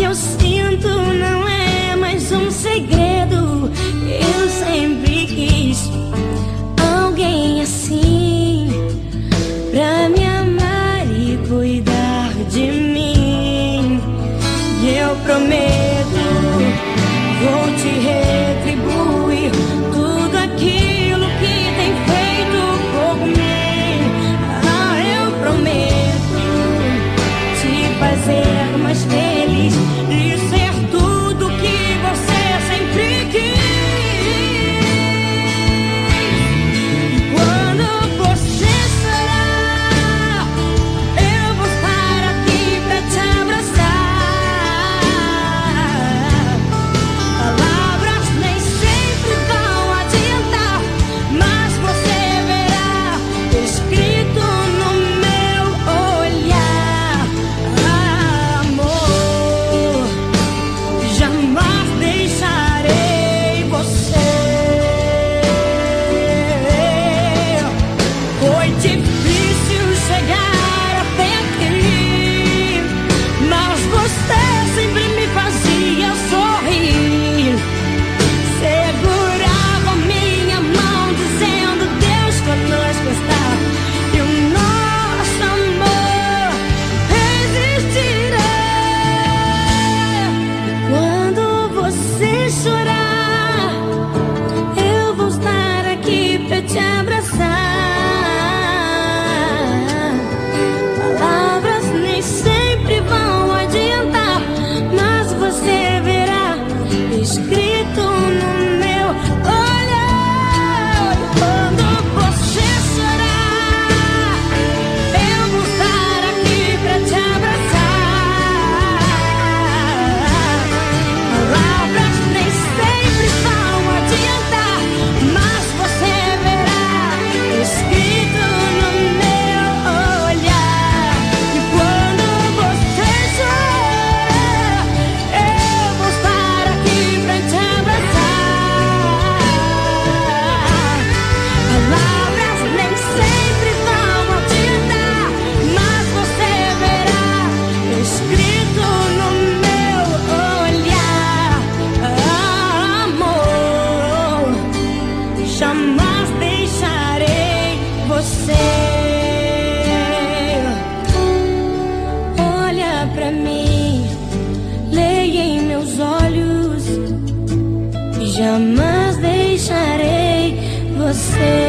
eu sinto não é mais um segredo. Eu sempre quis alguém assim pra me amar e cuidar de mim. E eu prometo, vou te retribuir tudo aquilo que tem feito por mim. Ah, eu prometo te fazer mais feliz e ser tudo que você sempre quis. E quando você chorar, eu vou estar aqui pra te abraçar. Palavras nem sempre vão adiantar, mas você verá escrito no meu olhar. Amor, jamais deixarei você. Foi difícil chegar até aqui, mas você sempre me fazia sorrir. Segurava minha mão dizendo: Deus conosco está, e o nosso amor resistirá. Quando você chorar, eu vou estar aqui pra te abraçar. Palavras nem sempre vão adiantar, mas você verá escrito no meu olhar. Quando você chorar, eu vou estar aqui pra te abraçar. Palavras nem sempre vão adiantar, mas você verá escrito no meu olhar. E quando você chorar, eu vou estar aqui pra te abraçar. Palavras nem sempre vão adiantar, mas você verá escrito no meu olhar. Amor, jamais deixarei você. Olha pra mim, leia em meus olhos, jamais deixarei você.